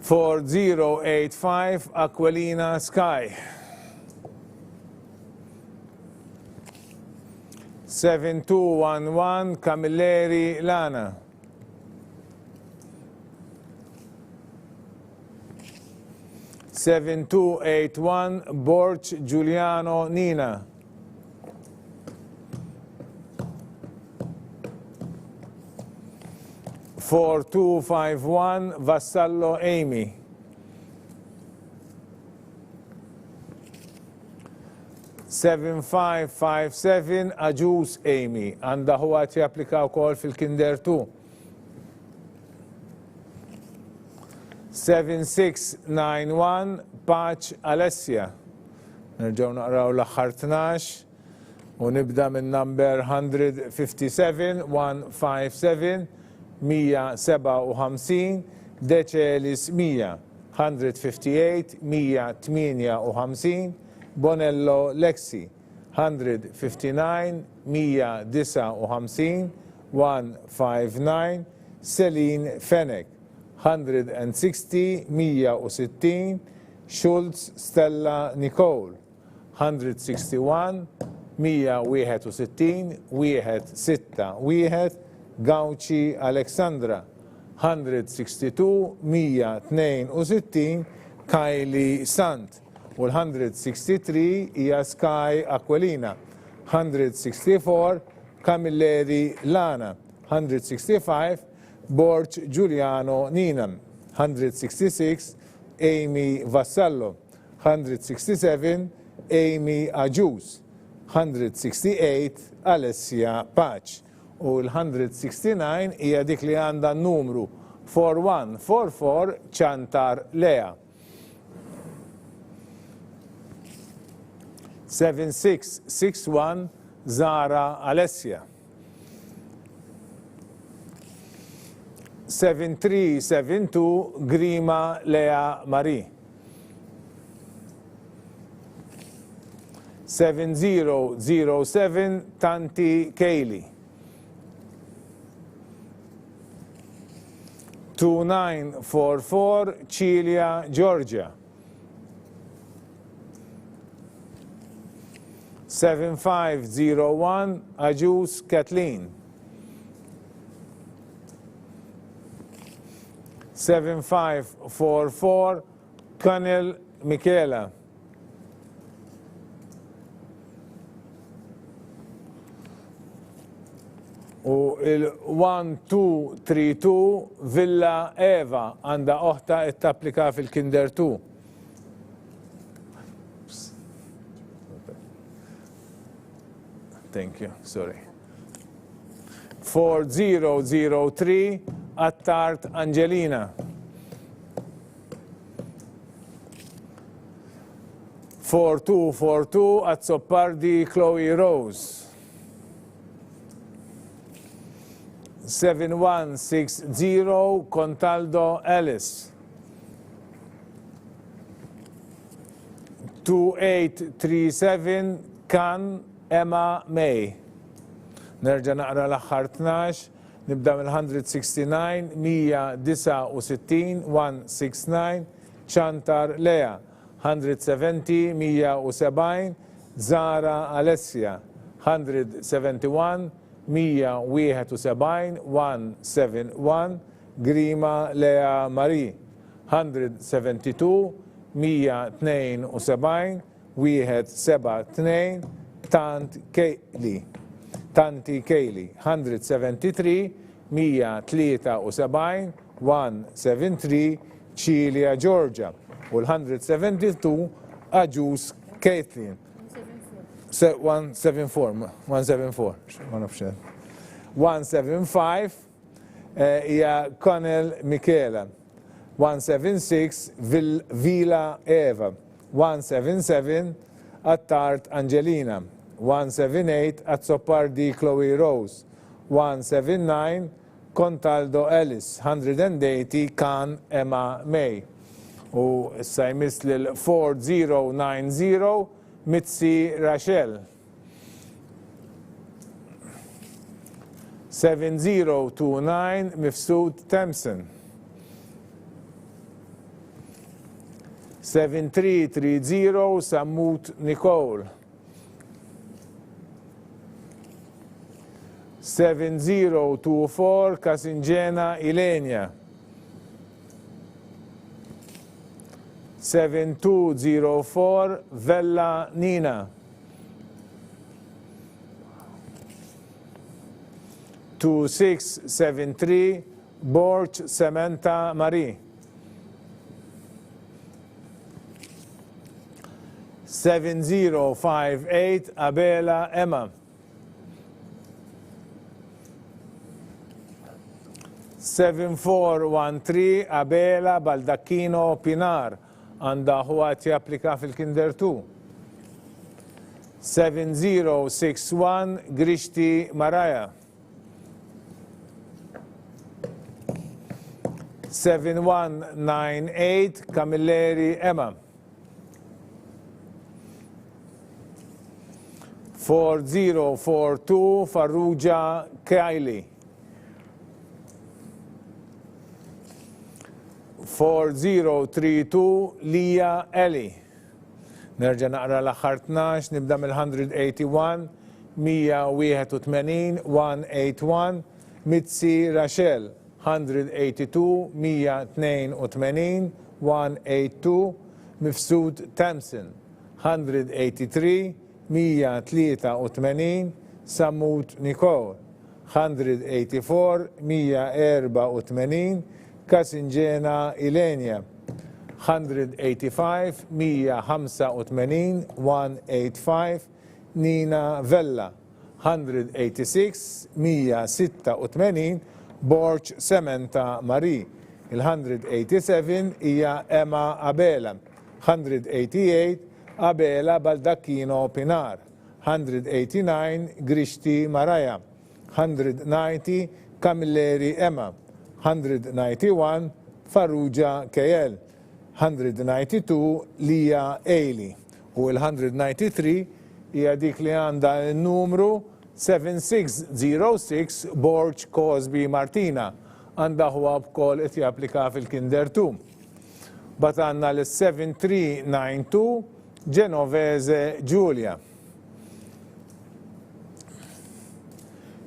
4085 Aquilina Sky. 7211 Camilleri Lana. 7281 Borch Giuliano Nina. 4251 Vassallo Amy. 7557 Aġus Amy. Għandha huwa japplika wkoll fil-Kinder 2. 7691 Paċ Alessia. Nerġgħu naqraw l-aħħar 12 u nibda minn number 157 157 157 De Celis 100. 158 158 Bonello Lexi. 159 159 159 Celine Fennec. 160 160 Schultz Stella Nicole. 161 161 161 Gauci Alexandra. 162 162 Kylie Sant. U l-163 hija Sky Aquilina. 164 Camilleri Lana. 165 Borch Giuliano Ninam. 166 Amy Vassallo. 167 Amy Aġus. 168 Alessia Paċ. U l-169 hija dik li għandha n-numru 4144 Ċantar Lea. 7661 Zara Alessia. 7372 Grima Lea Marie. 7007 Tanti Kaylee. 2944 Celia, Georgia. 7501 Ajus Kathleen. 7544 Connell Michaela. U il-1232 Villa Eva għanda oħta it-tapplika fil-Kinder 2. Thank you, sorry. 4003 Attart Angelina. 4242 Azzoppardi Chloe Rose. 7160 Contaldo Ellis. 2837 Kan Emma May. Nerġa' naqra l-aħħar 12, nibda mill-169, 169, 169, Chantar Lea, 170, 170, Zara Alessia, 171, 171, 171, Grima Lea Marie, 172, 172, 172, Tanti Kayli, 173, 173, 173, Celia Georgia, u l-172 Ajus Kathleen. 174, 175 hija Connell Michaela. 176 Villa Eva. 177 Attart Angelina. 178 Azzoppardi Chloe Rose. 179 Contaldo Ellis. 180 Kan Emma May. U issa jmiss lil-4090 Mitzi Rachel. 7029 Mifsud Thompson. 7330 Samut Nicole. 7024 Kasinjena Ilenia. 7204 Vella Nina. 2673 Borch Samantha Marie. 7058 Abela Emma. 7413 Abela Baldacchino Pinar. Għanda ħuat japplika fil-Kinder 2. 7061 Grishti Maraja. 7198 Camilleri Emma. 4042 Farrugia Kylie. 4032 Lia Eli. Nerġa' naqra l-aħħar 12, nibda mill-181, 181, 181, Mitzi Rachel, 182, 182, 182, Mifsud Thompson, 183, 183, Samut Nicole, 184, 184, Kasinjena Ilenia, 185, 185, 185, Nina Vella, 186, 186, Borch Samantha Marie, il-187 hija Emma Abela, 188 Abela Baldacchino Pinar, 189 Grishti Maraja, 190 Camilleri Emma, 191 Farrugia Kejel, 192 Lia Eili u l-193 hija dik li għandha n-numru 7606 Borch Cosby Martina. għandha huwa bkoll qed japplika fil-Kinder 2. Bat għandna l-7392 Genovese Giulia.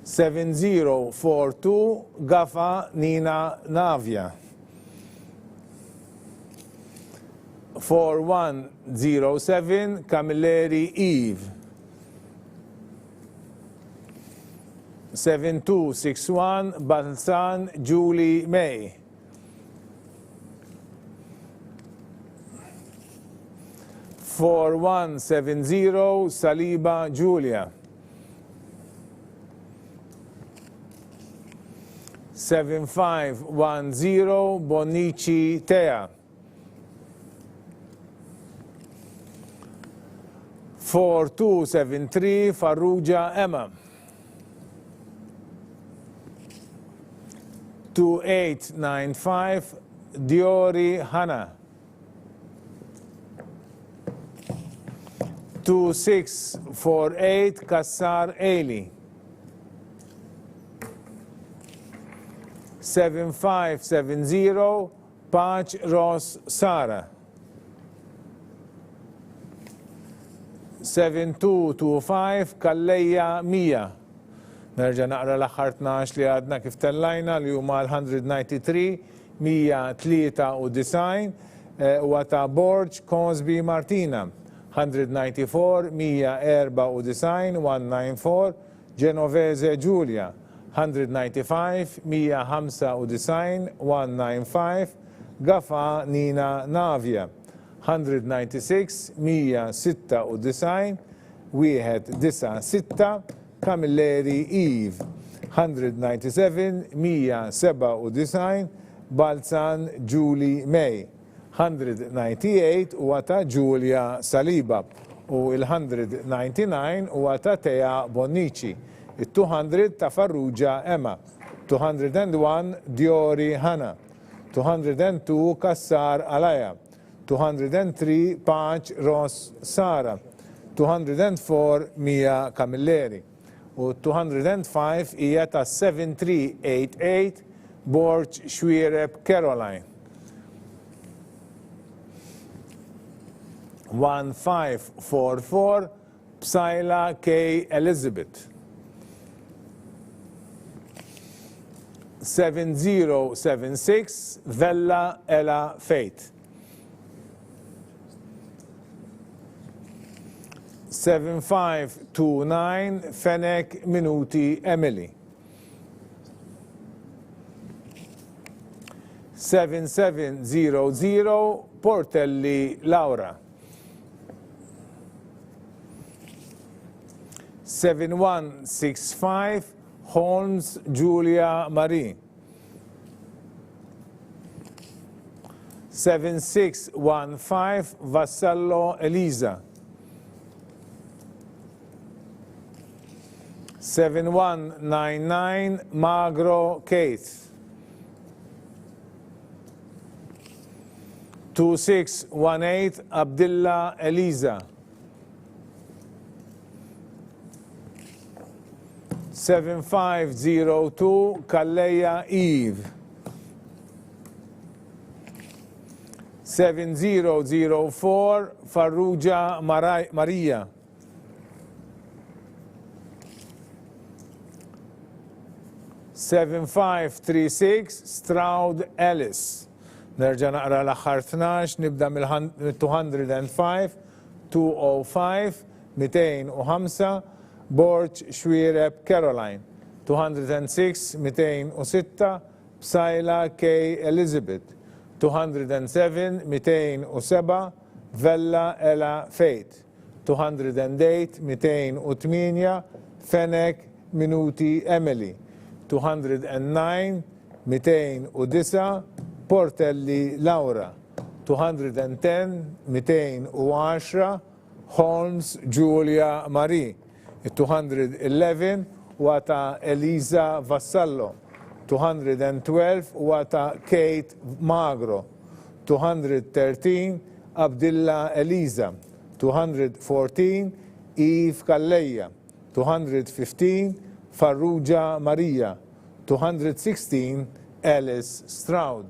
7042 Gafa Nina Navia. 4107 Camilleri Eve. 7261 Balsan Julie May. 4170 Saliba Julia. 7510 Bonici Tea. 4273 Farrugia Emma. 2895 Diori Hannah. 2648 Kassar Ailey. 7570 Pach Ross Sara. 7225 Kalleja Mia. Nerġa' naqra l-aħħar 12 li għadna kif tellajna li huma l-193 193 u ta' Borg Cosby Martina. 194 194 194 Genovese Giulia. 195 195 195 Gafa Nina Navia. 196 196 196 Camilleri Eve. 197 197 Balzan Julie May. 198 huwa ta' Giulia Saliba u il-199 huwa ta' Tea Bonici. Il-200 ta' Farrugia Emma. 201 Diori Hannah. 202 Kassar Alaya. 203 Pach Ross Sara. 204 Mia Camilleri. U 205 hija ta' 7388 Borg Schwiereb Caroline. 1544 Psyla K. Elizabeth. 7076 Vella Ella Faith. 7529 Fennec Minuti Emily. 7700 Portelli Laura. 7165 Holmes Julia Marie. 7615 Vassallo Elisa. 7199 Magro Kate. 2618 Abdullah Eliza. 7502 Kalleya Eve. 7004 Farrugia Maria. 7536 Stroud Ellis. Nerġa' naqra l-aħħar 12, nibda mill-205, 205, 205, Borg Schwiereb Caroline. 206, 206, Psyla K. Elizabeth. 207, 207, Vella Ella Faith. 208, 208, Fennec Minuti Emily. 209, 209, Portelli Laura. 210, 210, Holmes Julia Marie. 211 wata Elisa Vassallo. 212 wata Kate Magro. 213 Abdullah Eliza. 214 Eve Kalleja. 215 Farrugia Maria. 216 Ellis Stroud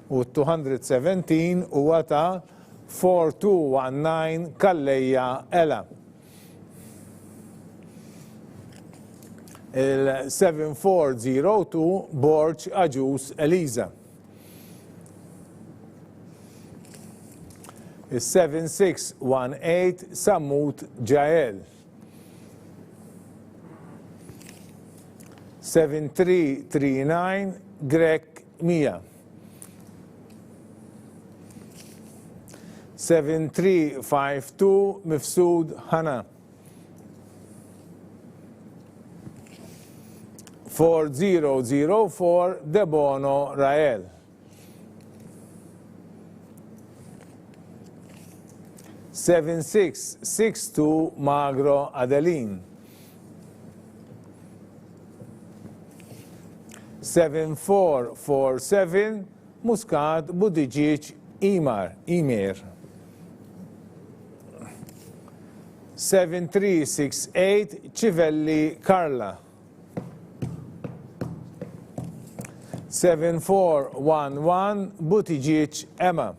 u 217 huwa ta' 4219 Kalleja Ela. Il-7402 Borċ Aġus Eliza. Il-7618 Sammut Ġael. 7339 Grek Mija. 7352 Mifsud Hana. 4004 Debono Rael. 7662 Magro Adelin. 7447 Muscat Budigic Imir. 7368 Civelli Carla. 7411 Butigic Emma.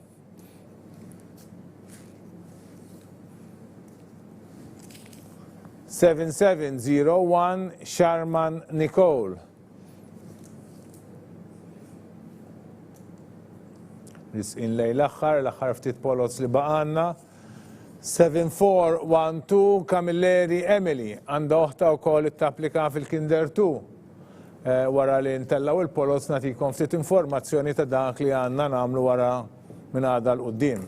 7701 Sharman Nicole. Nisqin l-aħħar ftit polots li baqanna. 7412 Camilleri Emily għandha oħta wkoll tapplika fil-Kinder 2. Wara li ntellaw il-polots nagħtikom ftit informazzjoni ta' dak li għandna nagħmlu wara minn għada l-qudiem.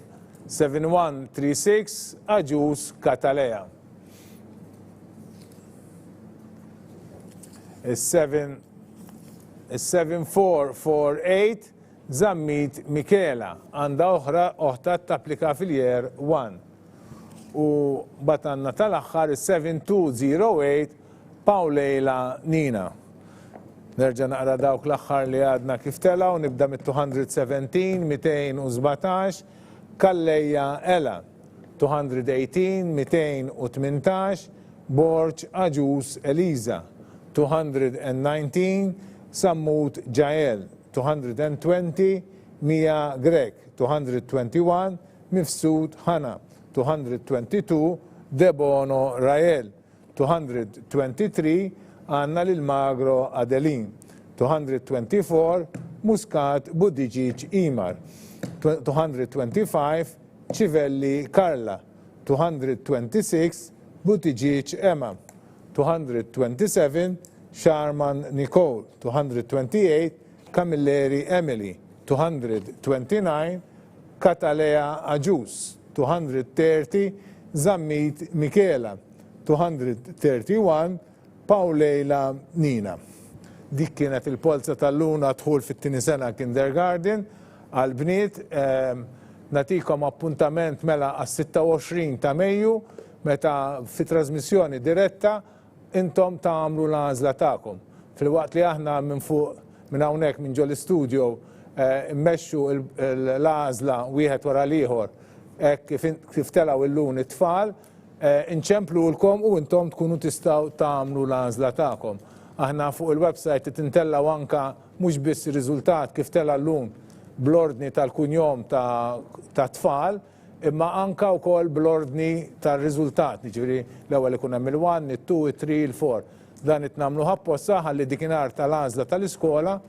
7136 Aġus Katalea. Il-7448 Zammit Mikela għandha oħta tapplika fil-Year 1. U batanna tal-aħħar il-7208 Paulejla Nina. Nerġa' naqra dawk l-aħħar li għadna kif telaw, nibda mit-217 217 Kalleja Ela. 218 218 Borċ Aġus Eliza. 219 Sammut Ġael. 220 Mija Grek. 221 Mifsud Hana. 222 Debono Rael. 223 għanna l-Magro Adelin. 224 Muscat Budigic Imar. 225 Civelli Carla. 226 Butigic Emma. 227 Sharman Nicole. 228 Camilleri Emily. 229 Katalea Aġus. 230 Zammit Mikela. 231 Paulejla Nina. Dik kienet il-polza tal-luna tħul fit-tieni sena kindergarten għal-bniet. Natikom appuntament mela għas-26 ta' Mejju meta fi trasmissjoni diretta intom tagħmlu l-għażla tagħkom. Fil-waqt li aħna minn fuq minn hawnhekk minn ġol istudio mmexxu l-għażla wieħed wara l-ieħor kif telgħu illum it-tfal, inċemplulkom u intom tkunu tistgħu tagħmlu l-għażla tagħkom. Aħna fuq il-website tintellgħu anke mhux biss ir-riżultat kif tela llum bl-ordni tal-kunjom ta' tfal, imma anke wkoll bl-ordni tar-riżultat, jiġifieri l-ewwel ikun hemm il-1, it-2, it-3, il-4. Dan itnamlu ħapposta ħalli dikinhar tal-għażla tal-iskola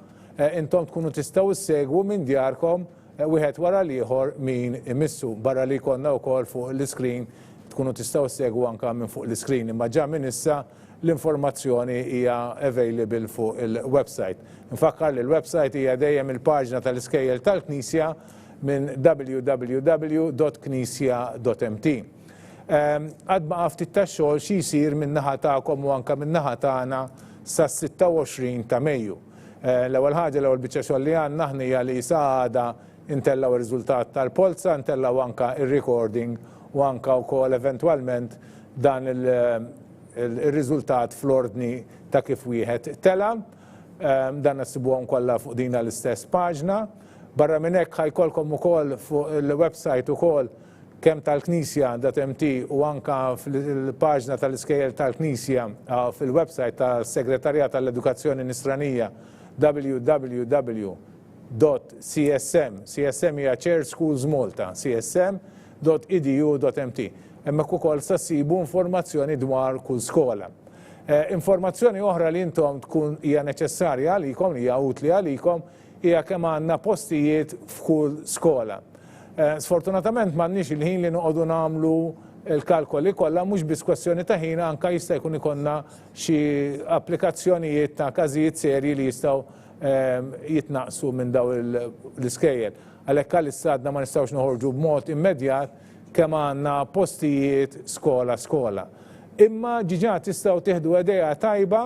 intom tkunu tistgħu issegwu minn djarkom wieħed wara l-ieħor min imissu. Barra li jkollna wkoll fuq l-iskrin tkunu tistgħu issegwu anke minn fuq l-iskrin, imma ġa minn issa l-informazzjoni hija available fuq il-website. Nfakkar li l-website hija dejjem il-paġna tal-iskejjel tal-Knisja minn www.knisja.mt. Għad ma ftit tax-xogħol xi jsir min-naħa tagħkom u anke min-naħa tagħna sas-26 ta' Mejju. L-ewwel ħaġa l-ewwel biċċa xogħol li għandna aħna hija li sa għada intellaw ir-riżultat tal-polza, intellaw anke ir-recording u anke wkoll eventwalment dan il-riżultat fl-ordni ta' kif wieħed tela. Dan nassibuhom kollha fuq din l-istess paġna. Barra minn hekk ħajkolkom ukoll fuq il-website ukoll kemm tal-Knisja.mt u anke fil-paġna tal-iskejjel tal-Knisja fil-website tas-Segretarjat tal-Edukazzjoni Nisranija www.ksj.mt CSM hija Chair Schools Malta, csm.edu.mt. Hemmhekk ukoll se ssibu informazzjoni dwar kull skola. Informazzjoni oħra li intom tkun hija neċessarja għalikom, li hija utli għalikom, hija kemm għandna postijiet f'kull skola. Sfortunatament m'għandniex il-ħin li noqogħdu nagħmlu il-kalkoli kollha mhux biss kwestjoni ta' ħin, anke jista' jkun ikollna xi applikazzjonijiet ta' każijiet serji li jistgħu jitnaqsu minn daw l-iskejjel. Għalhekk għalissa għadna ma nistgħux noħorġu b'mod immedjat kemm għandna postijiet skola. Imma ġiġa tistgħu tieħdu idea tajba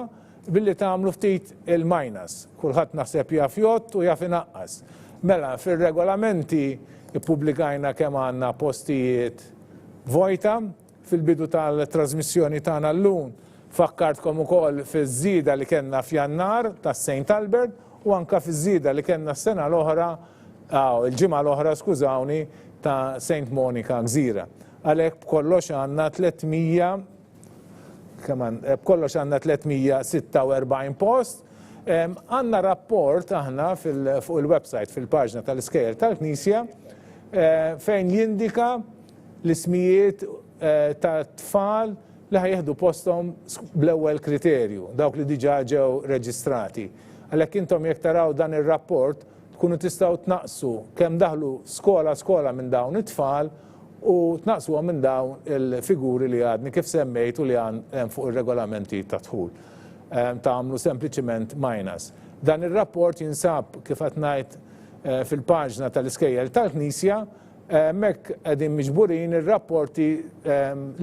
billi tagħmlu ftit il-minus. Kulħadd naħseb jaf jgħod u jaf inaqqas. Mela fir-regolamenti ippubblikajna kemm għandna postijiet vojta fil-bidu tal-trasmissjoni tagħna llum. Fakkartkom ukoll fiż-żieda li kellna f'Jannar tas-St. Albert u anke fiż-żieda li kellna s-sena l-oħra, il-ġimgħa l-oħra skużawni, ta' St. Monica Gżira. Għalhekk b'kollox għandna 346 post. Għandna rapport aħna fuq il-website fil-paġna tal-iskejjel tal-Knisja fejn jindika l-ismijiet ta' tfal li ħajjeħdu posthom bl-ewwel kriterju, dawk li diġà ġew reġistrati. Għalhekk intom jekk taraw dan ir-rapport tkunu tistgħu tnaqsu kemm daħlu skola minn dawn it-tfal u tnaqsuhom minn dawn il-figuri li għadni kif semmejtu li hemm fuq ir-regolamenti ta' dħul. Tagħmlu sempliċement minus. Dan ir-rapport jinsab kif qed ngħid fil-paġna tal-iskejjel tal-Knisja, hemmhekk qegħdin miġburin ir-rapporti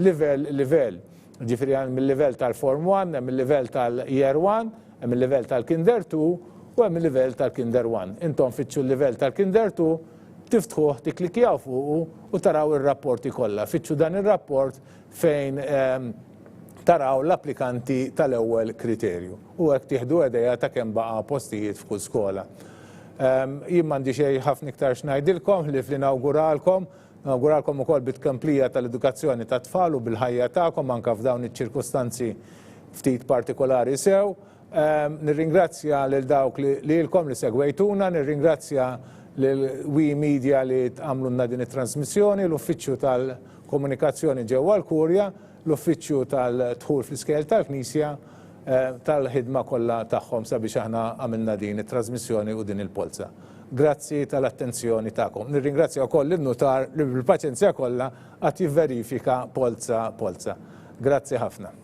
livell. Ġifieri hemm il-livell tal-Form 1, hemm il-livell tal-Year 1, hemm il-livell tal-Kinder 2 u hemm il-livell tal-Kinder 1. Intom fitxu l-livell tal-Kinder 2, tiftħuh, tiklikjaw fuqu u taraw ir-rapporti kollha. Fitxu dan ir-rapport fejn taraw l-applikanti tal-ewwel kriterju. U hekk tieħdu idea ta' kemm baqa' postijiet f'kull skola. Jien m'għandi xejn ħafna iktar x'ngħidilkom li nawguralkom ukoll bit-tkamplija tal-edukazzjoni tat-tfal u bil-ħajja tagħkom anke f'dawn iċ-ċirkustanzi ftit partikolari sew. Nirringrazzja lil dawk li lkom li segwejtuna, nirringrazzja lil Wi Media li tagħmlulna din it-trasmissjoni, l-Uffiċċju tal-Komunikazzjoni ġewwa l-Kurja, l-Uffiċċju tal-Dħul fl-Iskejjel tal-Knisja tal-ħidma kollha tagħhom sabiex aħna għamilna din it-trasmissjoni u din il-polza. Grazzi tal-attenzjoni tagħkom. Nirringrazzja wkoll lin-notar li bil-paċenzja kollha qed jivverifika polza. Grazzi ħafna.